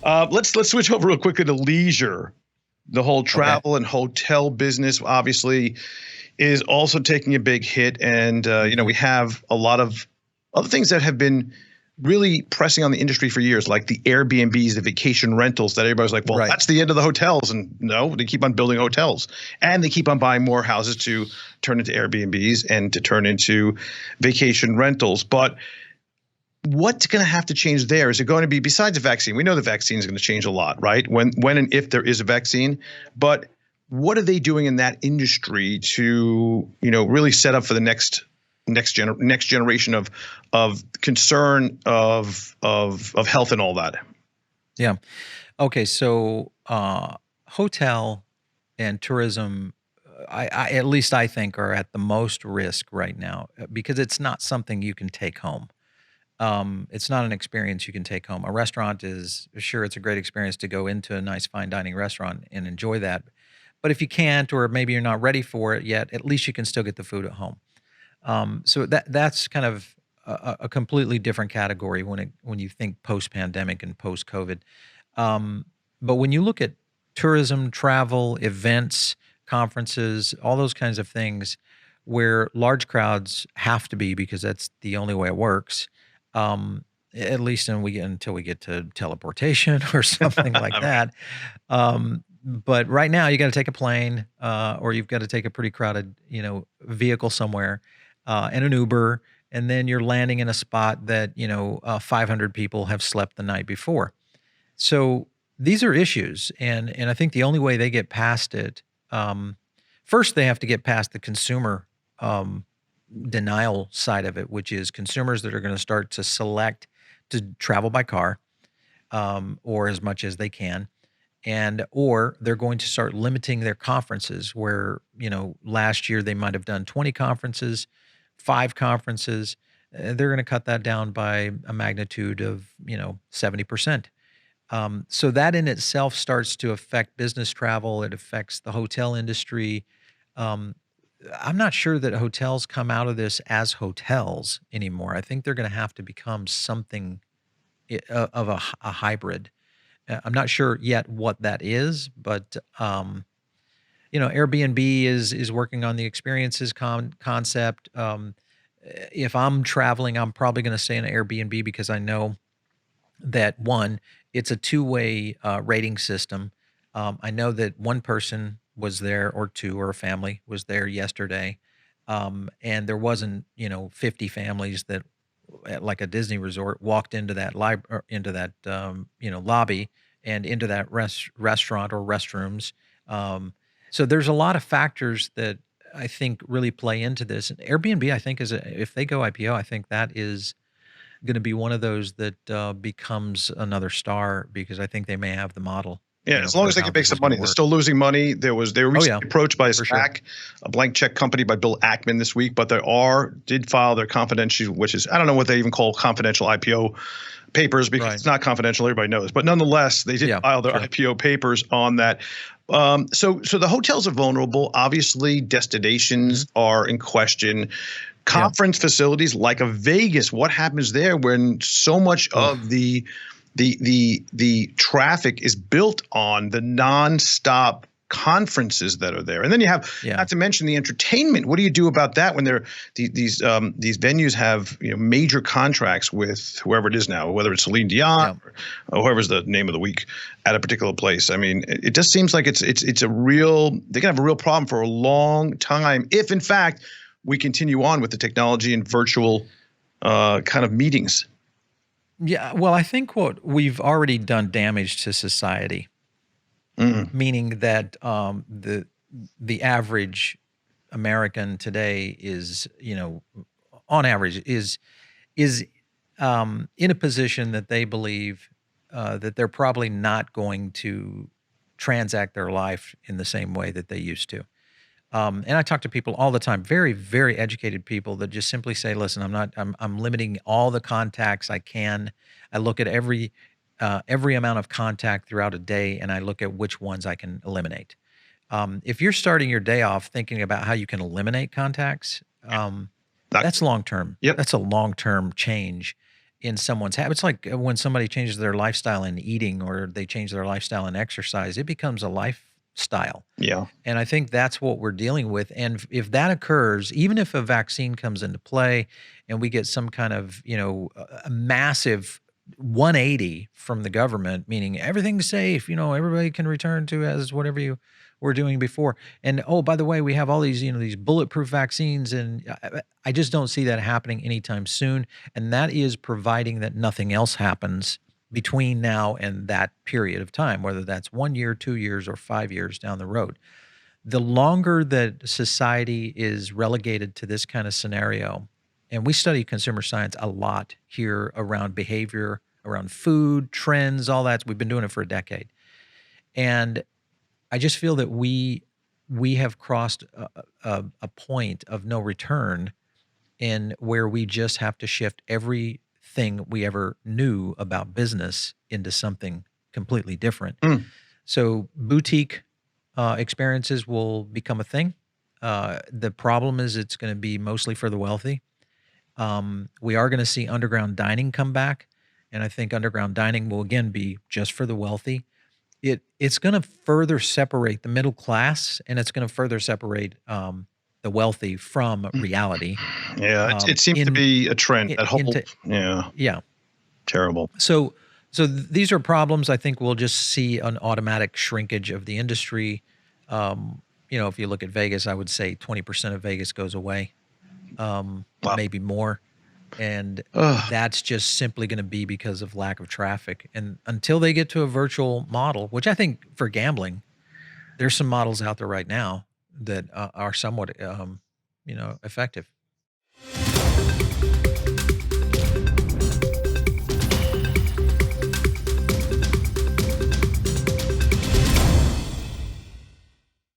Let's switch over real quickly to leisure. The whole Okay. travel and hotel business obviously is also taking a big hit, and we Hmm. have a lot of other things that have been really pressing on the industry for years, like the Airbnbs, the vacation rentals that everybody's like, well, Right. that's the end of the hotels. And no, they keep on building hotels and they keep on buying more houses to turn into Airbnbs and to turn into vacation rentals. But what's going to have to change there? Is it going to be, besides the vaccine? We know the vaccine is going to change a lot, right? When and if there is a vaccine, but what are they doing in that industry to, really set up for the next generation of concern of health and all that? Yeah. Okay. So, hotel and tourism, at least I think, are at the most risk right now because it's not something you can take home. It's not an experience you can take home. A restaurant is sure it's a great experience to go into a nice fine dining restaurant and enjoy that. But if you can't, or maybe you're not ready for it yet, at least you can still get the food at home. So that's kind of a completely different category when you think post pandemic and post COVID. But when you look at tourism, travel, events, conferences, all those kinds of things, where large crowds have to be because that's the only way it works. At least until we get to teleportation or something like that. But right now, you got to take a plane, or you've got to take a pretty crowded, vehicle somewhere, and an Uber, and then you're landing in a spot that 500 people have slept the night before. So these are issues, and I think the only way they get past it, first they have to get past the consumer um, denial side of it, which is consumers that are going to start to select to travel by car, or as much as they can, and or they're going to start limiting their conferences where last year they might have done 20 conferences, 5 conferences. They're going to cut that down by a magnitude of 70%. So that in itself starts to affect business travel. It affects the hotel industry. Um, I'm not sure that hotels come out of this as hotels anymore. I think they're going to have to become something of a hybrid. I'm not sure yet what that is, but Airbnb is working on the experiences concept. If I'm traveling, I'm probably going to stay in an Airbnb because I know that one, it's a two-way rating system. I know that one person was there, or two, or a family was there yesterday, and there wasn't 50 families that at like a Disney resort walked into that into that lobby and into that restaurant or restrooms. Um, so there's a lot of factors that I think really play into this. And Airbnb, I think, if they go IPO, I think that is going to be one of those that becomes another star because I think they may have the model, Yeah, as long for as they how can make this some is going money. to They're work. still losing money. They were Oh yeah, recently approached by a for sure. SPAC, a blank check company by Bill Ackman this week, but did file their confidential, which is, I don't know what they even call confidential IPO papers because Right. it's not confidential. Everybody knows, but nonetheless, they did Yeah. file their Sure. IPO papers on that. So the hotels are vulnerable. Obviously, Hmm. destinations are in question. Yeah. Conference facilities like a Vegas, what happens there when so much Oh. of the traffic is built on the nonstop conferences that are there, and then you have, Yeah. not to mention, the entertainment. What do you do about that when these venues have major contracts with whoever it is now, whether it's Celine Dion Yeah. or whoever's the name of the week at a particular place? I mean, it just seems like it's a real, they're gonna have a real problem for a long time if in fact we continue on with the technology and virtual kind of meetings. Yeah. Well, I think what we've already done damage to society, Mm. meaning that the average American today is, on average, is in a position that they believe that they're probably not going to transact their life in the same way that they used to. And I talk to people all the time, very, very educated people that just simply say, "Listen, I'm limiting all the contacts I can. I look at every amount of contact throughout a day, and I look at which ones I can eliminate." If you're starting your day off thinking about how you can eliminate contacts, Not that's good. long term. Yep. That's a long term change. in someone's habits. It's like when somebody changes their lifestyle in eating or they change their lifestyle in exercise, it becomes a lifestyle. Yeah. And I think that's what we're dealing with. And if that occurs, even if a vaccine comes into play and we get some kind of, a massive 180 from the government, meaning everything's safe, everybody can return to as whatever you were doing before. And oh, by the way, we have all these, these bulletproof vaccines, and I just don't see that happening anytime soon. And that is providing that nothing else happens between now and that period of time, whether that's 1 year, 2 years, or 5 years down the road. The longer that society is relegated to this kind of scenario, and we study consumer science a lot here around behavior, around food, trends, all that. We've been doing it for a decade. And I just feel that we have crossed a point of no return in where we just have to shift everything we ever knew about business into something completely different. So boutique experiences will become a thing. The problem is it's going to be mostly for the wealthy. We are going to see underground dining come back, and I think underground dining will again be just for the wealthy. It's going to further separate the middle class, and it's going to further separate the wealthy from reality. Yeah, it seems to be a trend. That whole yeah, terrible. So these are problems. I think we'll just see an automatic shrinkage of the industry. If you look at Vegas, I would say 20% of Vegas goes away, maybe more. And that's just simply going to be because of lack of traffic. And until they get to a virtual model, which I think for gambling, there's some models out there right now that are somewhat, effective.